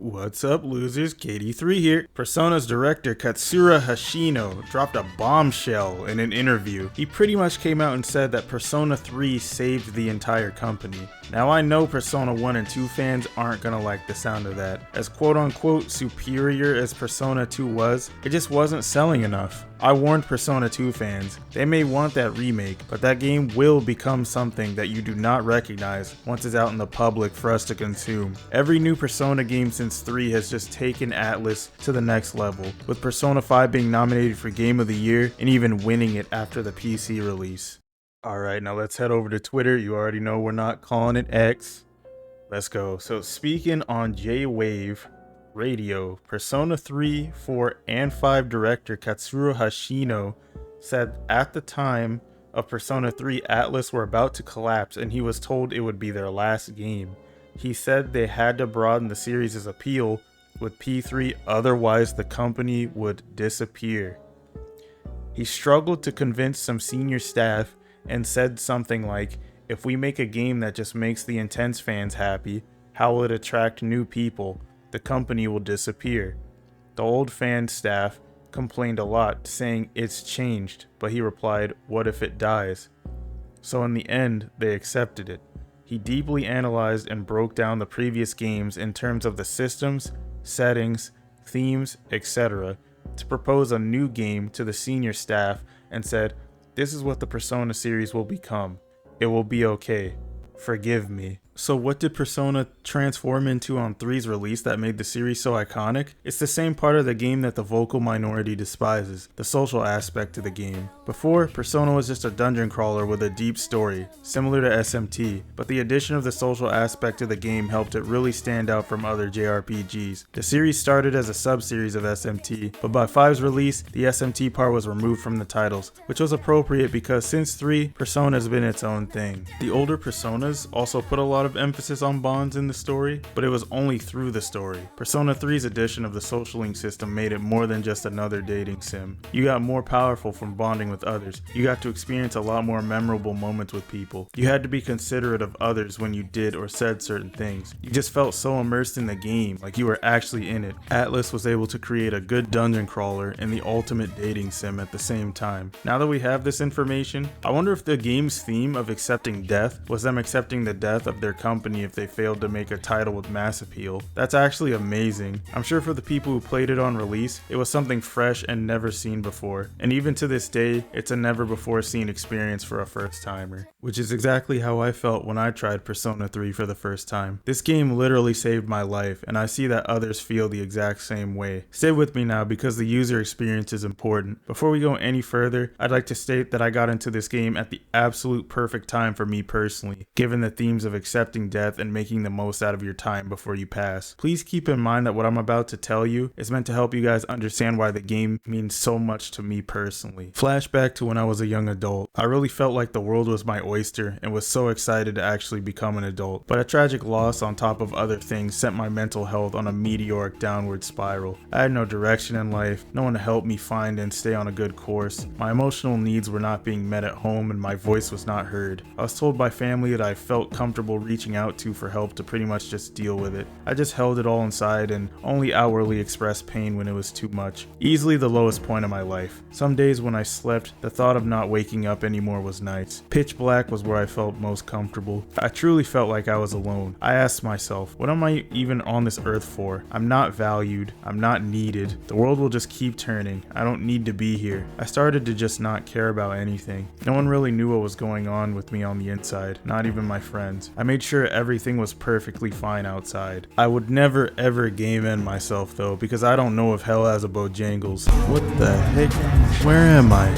What's up, losers? KD3 here. Persona's director Katsura Hashino dropped a bombshell in an interview. He pretty much came out and said that Persona 3 saved the entire company. Now I know Persona 1 and 2 fans aren't gonna like the sound of that. As quote-unquote superior as Persona 2 was, it just wasn't selling enough. I warned Persona 2 fans, they may want that remake, but that game will become something that you do not recognize once it's out in the public for us to consume. Every new Persona game since 3 has just taken Atlus to the next level, with Persona 5 being nominated for Game of the Year and even winning it after the PC release. Alright, now let's head over to Twitter. You already know we're not calling it X. Let's go. So speaking on J-Wave Radio, Persona 3, 4, and 5 director Katsura Hashino said at the time of Persona 3, Atlus were about to collapse and he was told it would be their last game. He said they had to broaden the series' appeal with P3, otherwise the company would disappear. He struggled to convince some senior staff and said something like, "If we make a game that just makes the intense fans happy, how will it attract new people? The company will disappear." The old fan staff complained a lot, saying it's changed, but he replied, "What if it dies?" So in the end, they accepted it. He deeply analyzed and broke down the previous games in terms of the systems, settings, themes, etc., to propose a new game to the senior staff and said, "This is what the Persona series will become. It will be okay. Forgive me." So what did Persona transform into on 3's release that made the series so iconic? It's the same part of the game that the vocal minority despises, the social aspect to the game. Before, Persona was just a dungeon crawler with a deep story, similar to SMT, but the addition of the social aspect to the game helped it really stand out from other JRPGs. The series started as a sub-series of SMT, but by 5's release, the SMT part was removed from the titles, which was appropriate because since 3, Persona has been its own thing. The older Personas also put a lot of emphasis on bonds in the story, but it was only through the story. Persona 3's addition of the social link system made it more than just another dating sim. You got more powerful from bonding with others. You got to experience a lot more memorable moments with people. You had to be considerate of others when you did or said certain things. You just felt so immersed in the game, like you were actually in it. Atlus was able to create a good dungeon crawler and the ultimate dating sim at the same time. Now that we have this information, I wonder if the game's theme of accepting death was them accepting the death of their company if they failed to make a title with mass appeal. That's actually amazing. I'm sure for the people who played it on release, it was something fresh and never seen before. And even to this day, it's a never before seen experience for a first timer. Which is exactly how I felt when I tried Persona 3 for the first time. This game literally saved my life, and I see that others feel the exact same way. Stay with me now because the user experience is important. Before we go any further, I'd like to state that I got into this game at the absolute perfect time for me personally, given the themes of accepting death and making the most out of your time before you pass. Please keep in mind that what I'm about to tell you is meant to help you guys understand why the game means so much to me personally. Flashback to when I was a young adult. I really felt like the world was my oyster and was so excited to actually become an adult. But a tragic loss on top of other things sent my mental health on a meteoric downward spiral. I had no direction in life, no one to help me find and stay on a good course. My emotional needs were not being met at home and my voice was not heard. I was told by family that I felt comfortable reaching out to for help to pretty much just deal with it. I just held it all inside and only outwardly expressed pain when it was too much. Easily the lowest point of my life. Some days when I slept, the thought of not waking up anymore was nice. Pitch black was where I felt most comfortable. I truly felt like I was alone. I asked myself, what am I even on this earth for? I'm not valued. I'm not needed. The world will just keep turning. I don't need to be here. I started to just not care about anything. No one really knew what was going on with me on the inside, not even my friends. I made sure everything was perfectly fine outside. I would never ever game end myself though, because I don't know if hell has a Bojangles. What the heck? Where am I?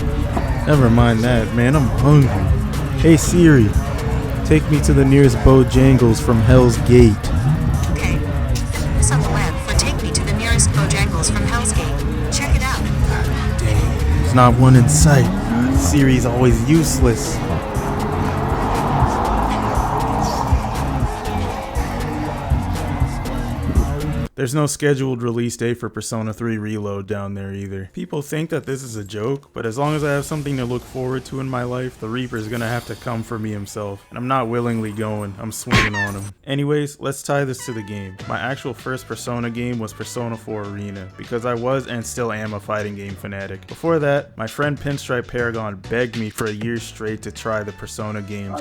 Never mind that, man, I'm hungry. Hey Siri, take me to the nearest Bojangles from Hell's Gate. Okay. It's on the web for take me to the nearest Bojangles from Hell's Gate. Check it out. God dang, there's not one in sight. Siri's always useless. There's no scheduled release date for Persona 3 Reload down there either. People think that this is a joke, but as long as I have something to look forward to in my life, the Reaper's gonna have to come for me himself. And I'm not willingly going, I'm swinging on him. Anyways, let's tie this to the game. My actual first Persona game was Persona 4 Arena, because I was and still am a fighting game fanatic. Before that, my friend Pinstripe Paragon begged me for a year straight to try the Persona games.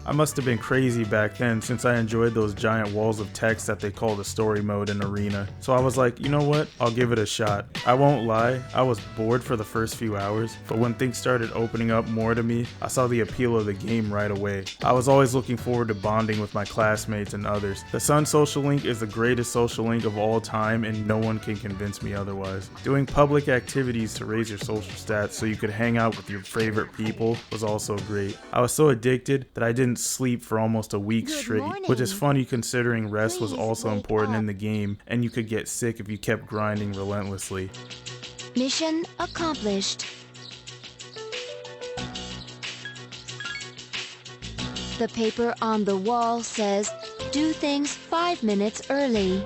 I must have been crazy back then since I enjoyed those giant walls of text that they call the story mode in Arena. So I was like, you know what, I'll give it a shot. I won't lie, I was bored for the first few hours, but when things started opening up more to me, I saw the appeal of the game right away. I was always looking forward to bonding with my classmates and others. The Sun Social Link is the greatest social link of all time and no one can convince me otherwise. Doing public activities to raise your social stats so you could hang out with your favorite people was also great. I was so addicted that I didn't sleep for almost a week straight, which is funny considering rest was also important in the game and you could get sick if you kept grinding relentlessly. Mission accomplished. The paper on the wall says, do things 5 minutes early.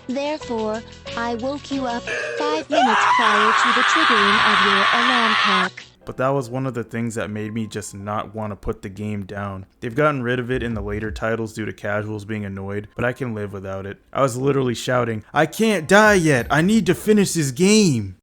Therefore, I woke you up 5 minutes prior to the triggering of your alarm clock. But that was one of the things that made me just not want to put the game down. They've gotten rid of it in the later titles due to casuals being annoyed, but I can live without it. I was literally shouting, I can't die yet, I need to finish this game!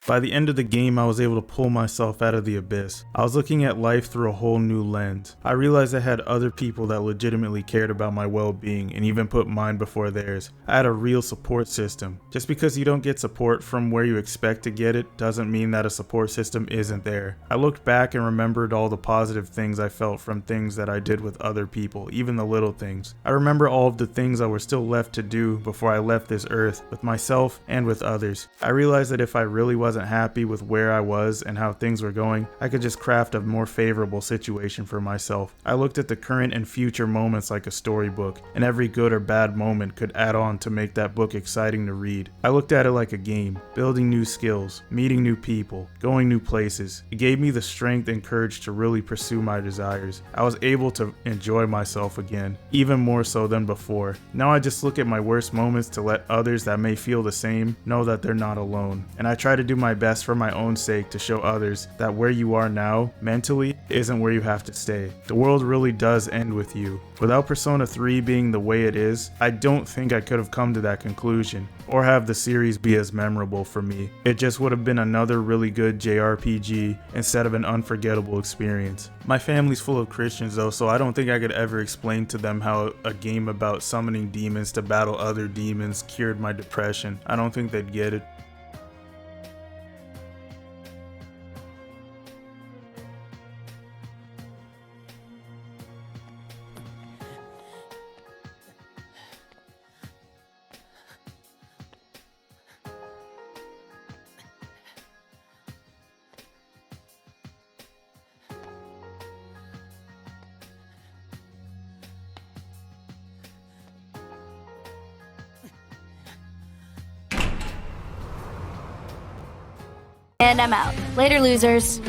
By the end of the game, I was able to pull myself out of the abyss. I was looking at life through a whole new lens. I realized I had other people that legitimately cared about my well-being and even put mine before theirs. I had a real support system. Just because you don't get support from where you expect to get it doesn't mean that a support system isn't there. I looked back and remembered all the positive things I felt from things that I did with other people, even the little things. I remember all of the things I was still left to do before I left this earth, with myself and with others. I realized that if I really wasn't happy with where I was and how things were going, I could just craft a more favorable situation for myself. I looked at the current and future moments like a storybook, and every good or bad moment could add on to make that book exciting to read. I looked at it like a game, building new skills, meeting new people, going new places. It gave me the strength and courage to really pursue my desires. I was able to enjoy myself again, even more so than before. Now I just look at my worst moments to let others that may feel the same know that they're not alone. And I try to do my best for my own sake to show others that where you are now, mentally, isn't where you have to stay. The world really does end with you. Without Persona 3 being the way it is, I don't think I could have come to that conclusion, or have the series be as memorable for me. It just would have been another really good JRPG instead of an unforgettable experience. My family's full of Christians though, so I don't think I could ever explain to them how a game about summoning demons to battle other demons cured my depression. I don't think they'd get it. And I'm out. Later, losers.